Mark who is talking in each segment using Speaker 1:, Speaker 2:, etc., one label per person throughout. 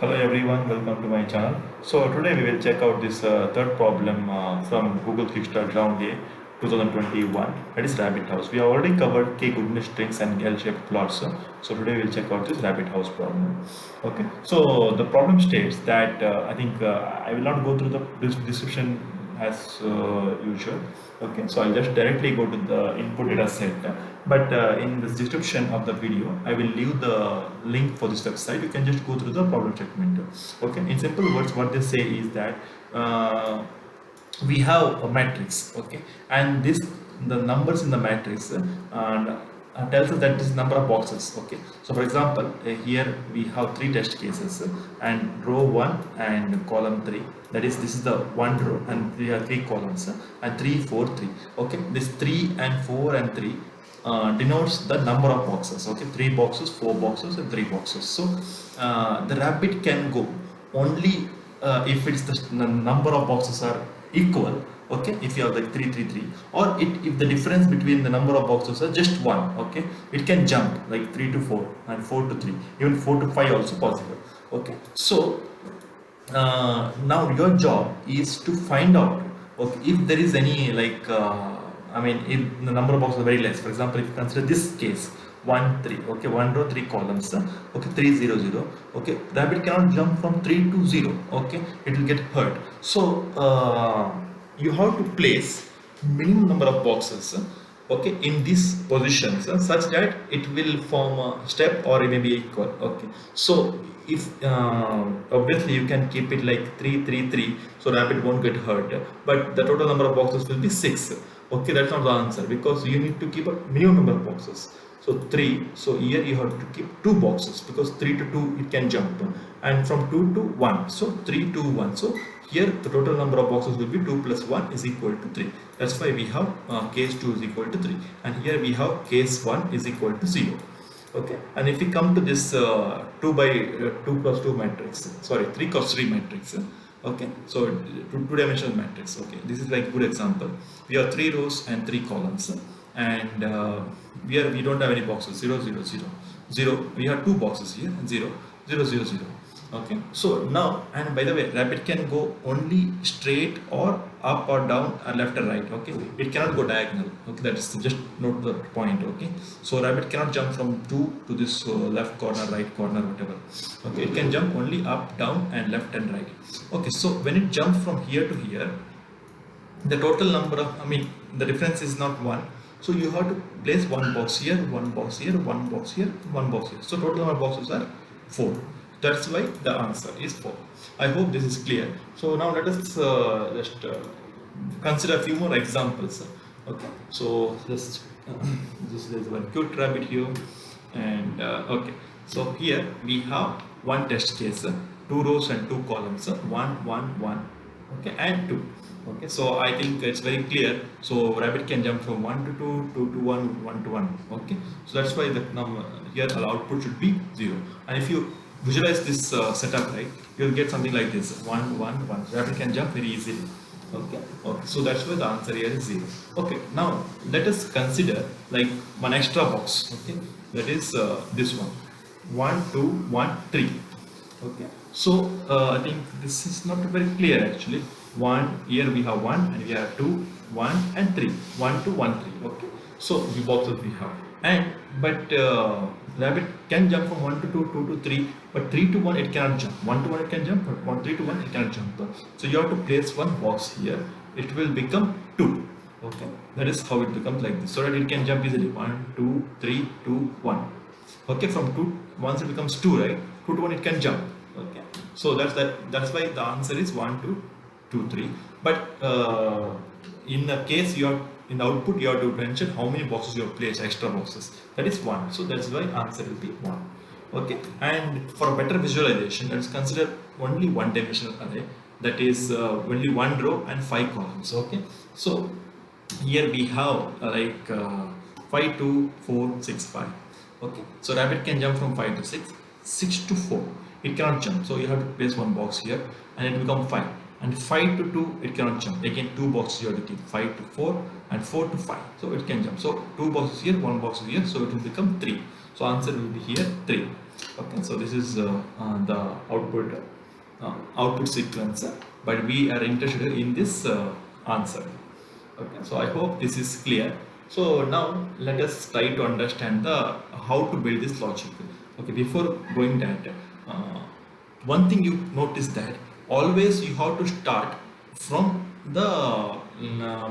Speaker 1: Hello everyone, welcome to my channel. So today we will check out this third problem from Google Kickstart Round A 2021, that is Rabbit House. We have already covered K goodness strings and L-shaped plots. So today we will check out this Rabbit House problem. Okay, so the problem states that I think I will not go through the description as usual. Okay, so I'll just directly go to the input data set. But in the description of the video, I will leave the link for this website. You can just go through the problem statement. Okay, in simple words, what they say is that we have a matrix. Okay, and this the numbers in the matrix tells us that this number of boxes. Okay, so for example, here we have three test cases and row 1 and column 3, that is this is the one row and we have three columns and 3 4 3. Okay, this 3 and 4 and 3 denotes the number of boxes. Okay, 3 boxes, 4 boxes and 3 boxes. So the rabbit can go only if it's the number of boxes are equal. Okay, if you have like 3 3 3, or if the difference between the number of boxes are just 1. Okay, it can jump like 3 to 4 and 4 to 3, even 4 to 5 also possible. Okay, so now your job is to find out, okay, if there is any like I mean, if the number of boxes are very less. For example, if you consider this case 1 3, okay, 1 row 3 columns, okay, 3 0 0, okay, rabbit cannot jump from 3 to 0. Okay, it will get hurt. So you have to place minimum number of boxes, okay, in these positions such that it will form a step or it may be equal. Okay, so if obviously you can keep it like 3 3 3, so rabbit won't get hurt, but the total number of boxes will be 6. Okay, that's not the answer because you need to keep a minimum number of boxes. So 3, so here you have to keep 2 boxes because 3 to 2 it can jump, and from 2 to 1, so 3 to 1. So here the total number of boxes will be 2 plus 1 is equal to 3. That's why we have case 2 is equal to 3, and here we have case 1 is equal to 0. Okay, and if we come to this 2 by 2 plus 2 matrix, sorry, 3 cross 3 matrix. Okay, so two-dimensional matrix. Okay, this is like good example. We have 3 rows and 3 columns, and we don't have any boxes. 0 0 0 0. We have 2 boxes here and 0 0 0 0. Okay, so now, and by the way, rabbit can go only straight or up or down or left or right. Okay, it cannot go diagonal. Okay, that is just note the point. Okay, so rabbit cannot jump from 2 to this left corner, right corner, whatever. Okay, it can jump only up, down and left and right. Okay, so when it jumps from here to here, the total number of, I mean, the difference is not 1. So you have to place one box here, one box here, one box here, one box here. So total number of boxes are 4. That's why the answer is 4. I hope this is clear. So now let us just consider a few more examples. Okay, so just this is one cute rabbit here, and okay, so here we have one test case, 2 rows and 2 columns, 1 1 1, okay, and 2. Okay, so I think it's very clear. So rabbit can jump from 1 to 2, 2 to 1, 1 to 1. Okay, so that's why the number here the output should be 0. And if you visualize this setup, right, you'll get something like this: 1 1 1. Rabbit can jump very easily. Okay, okay, so that's why the answer here is 0. Okay, now let us consider like one extra box. Okay, that is this one, 1 2 1 3. Okay, so I think this is not very clear actually. 1, here we have 1 and we have 2, 1 and 3, 1 to 1 3. Okay, so the boxes we have, and but rabbit can jump from 1 to 2, 2 to 3, but 3 to 1 it cannot jump. 1 to 1 it can jump, but 1 3 to 1 it cannot jump. So you have to place one box here, it will become 2. Okay, that is how it becomes like this, so that it can jump easily. 1 2 3 2 1. Okay, from 2, once it becomes 2, right, 2 to 1 it can jump. Okay, so that's why the answer is 1 2 2 3. But in the case you have, in the output you have to mention how many boxes you have placed, extra boxes, that is 1. So that's why answer will be 1. Okay, and for a better visualization, let's consider only one dimensional array, that is only 1 row and 5 columns. Okay, so here we have like 5 2 4 6 5. Okay, so rabbit can jump from 5 to 6, 6 to 4 it cannot jump, so you have to place one box here and it will become 5. And 5 to 2 it cannot jump, again 2 boxes you have to keep, 5 to 4 and 4 to 5, so it can jump. So 2 boxes here, 1 box here, so it will become 3. So answer will be here 3. Okay, so this is the output sequence, but we are interested in this answer. Okay, so I hope this is clear. So now let us try to understand the how to build this logic. Okay, before going that, uh, one thing you notice that always you have to start from the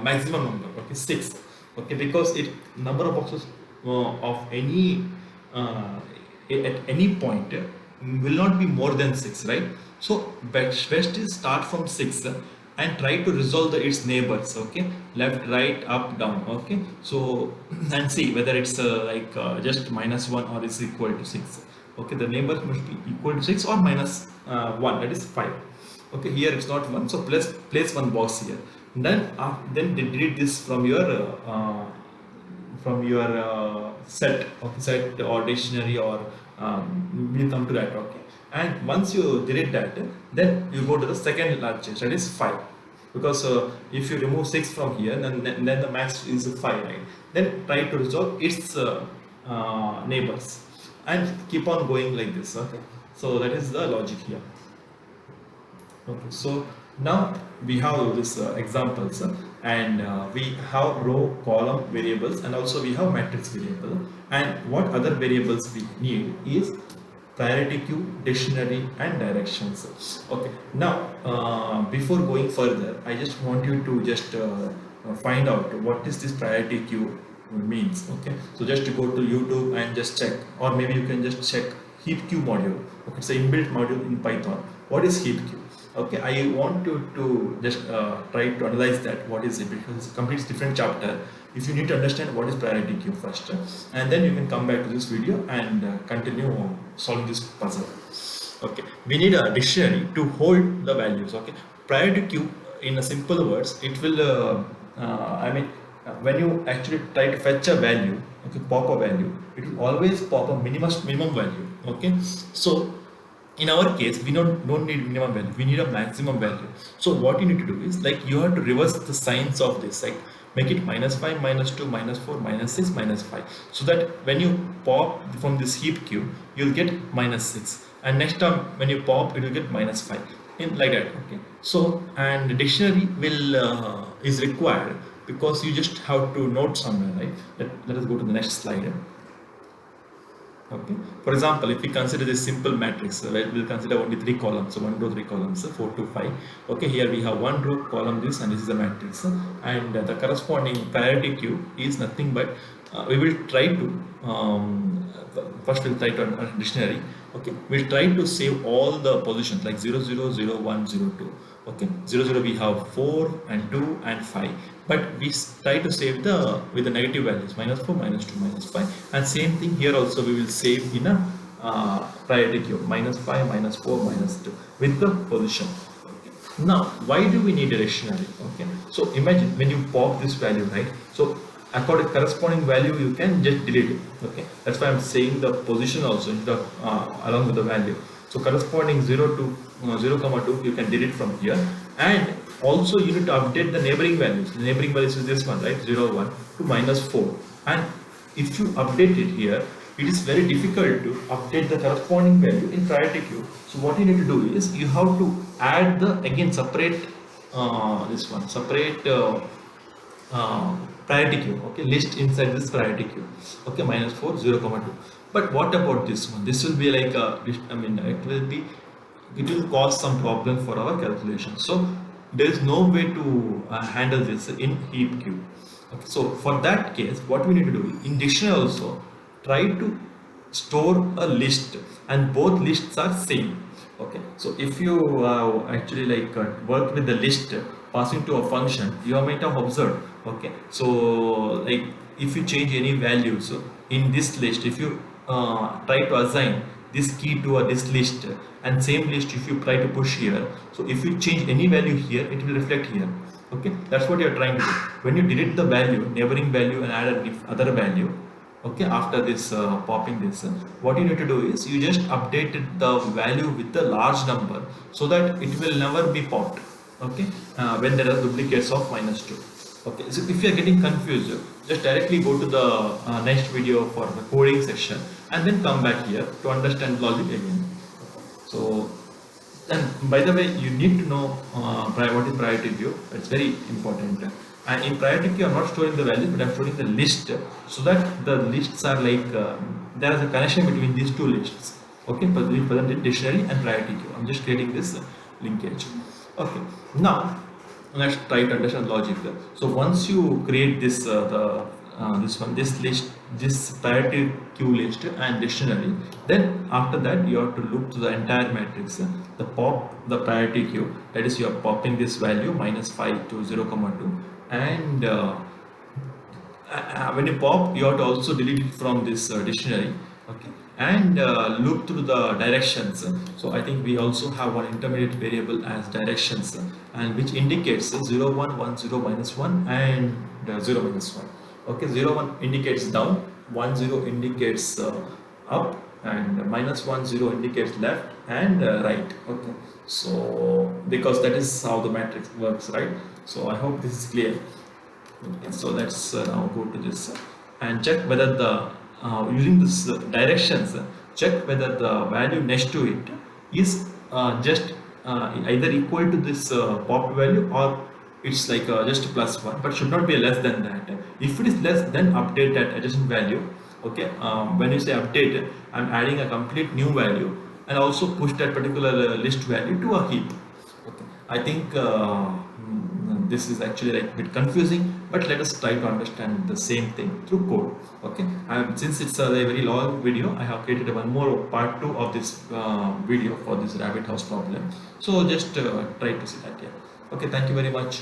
Speaker 1: maximum number. Okay, 6. Okay, because it number of boxes of any uh, at any point will not be more than 6, right? So best is start from 6 and try to resolve its neighbors. Okay, left, right, up, down. Okay, so and see whether it's just -1 or is equal to 6. Okay, the neighbors must be equal to 6 or minus 1, that is 5. Okay, here it's not 1, so place one box here. Then delete this from your set, okay, set or dictionary, or we'll come to that. Okay, and once you delete that, then you go to the second largest, that is 5, because if you remove 6 from here, then the max is 5, right? Then try to resolve its neighbors and keep on going like this. Okay, so that is the logic here. Okay, so now we have this examples, and we have row, column variables, and also we have matrix variable. And what other variables we need is priority queue, dictionary, and directions. Okay, now before going further, I just want you to just find out what is this priority queue means. Okay, so just to go to YouTube and just check, or maybe you can just check heap queue module. Okay, it's an inbuilt module in Python. What is heap queue? Okay, I want you to just try to analyze that what is it, because it's a completely different chapter. If you need to understand what is priority queue first, and then you can come back to this video and continue solving this puzzle. Okay, we need a dictionary to hold the values. Okay, priority queue, in a simple words, it will when you actually try to fetch a value, okay, pop a value, it will always pop a minimum value. Okay, so in our case we don't need minimum value, we need a maximum value. So what you need to do is, like, you have to reverse the signs of this, like make it -5, -2, -4, -6, -5, so that when you pop from this heap queue, you'll get -6, and next time when you pop, it will get -5, in like that. Okay, so and the dictionary will is required, because you just have to note somewhere, right? Let us go to the next slide. Okay, for example, if we consider this simple matrix, we'll consider only 3 columns, so 1 row 3 columns, 4 to 5. Okay, here we have 1 row, column this, and this is a matrix, and the corresponding priority queue is nothing but we will try to first we'll try to dictionary. Okay, we'll try to save all the positions like 0 0 0 1 0 2. Okay, 0 0 we have 4 and 2 and 5, but we try to save the with the negative values, -4, -2, -5, and same thing here also we will save in a priority queue, -5, -4, -2 with the position. Okay. Now why do we need a dictionary? Okay, so imagine when you pop this value, right? So according corresponding value you can just delete it. Okay, that's why I'm saying the position also in the along with the value. So corresponding 0 to 0,2 you can delete from here, and also you need to update the neighboring values. The neighboring values is this one, right? 0 1 to -4, and if you update it here, it is very difficult to update the corresponding value in priority queue. So what you need to do is you have to add the again separate this one separate priority queue. Okay, list inside this priority queue. Okay, -4 0,2. But what about this one? This will be like it will cause some problem for our calculation. So there is no way to handle this in heap queue. Okay, so for that case, what we need to do in dictionary also, try to store a list, and both lists are same. Okay, so if you actually work with the list passing to a function, you might have observed. Okay, so like if you change any values in this list, if you try to assign this key to this list, and same list if you try to push here, so if you change any value here, it will reflect here. Okay, that's what you are trying to do. When you delete the value, neighboring value, and add other value, okay, after this popping this, what you need to do is you just updated the value with the large number, so that it will never be popped. Okay, when there are duplicates of -2. Okay, so if you are getting confused, just directly go to the next video for the coding section and then come back here to understand logic again. So, and by the way, you need to know what is priority queue. It's very important. And in priority queue, I'm not storing the value, but I'm storing the list, so that the lists are like there is a connection between these two lists. Okay, but we present in dictionary and priority queue. I'm just creating this linkage. Okay, now let's try to understand logic. So once you create this this list, this priority queue list and dictionary, then after that you have to look to the entire matrix, the pop the priority queue, that is you are popping this value -5 to 0,2, and when you pop, you have to also delete it from this dictionary. Okay, and look through the directions. So I think we also have one intermediate variable as directions, and which indicates 0 1 1 0 -1 and 0 -1. Okay, 0 1 indicates down, 1 0 indicates up, and -1 0 indicates left and right. Okay, so because that is how the matrix works, right? So I hope this is clear. Okay, so let's now go to this and check whether the using this directions, check whether the value next to it is just either equal to this popped value, or it's like just +1, but should not be less than that. If it is less, then update that adjacent value. Okay, when you say update, I'm adding a complete new value and also push that particular list value to a heap. Okay, I think this is actually like a bit confusing, but let us try to understand the same thing through code. Okay, and since it's a very long video, I have created one more part 2 of this video for this rabbit house problem. So just try to see that here. Okay, thank you very much.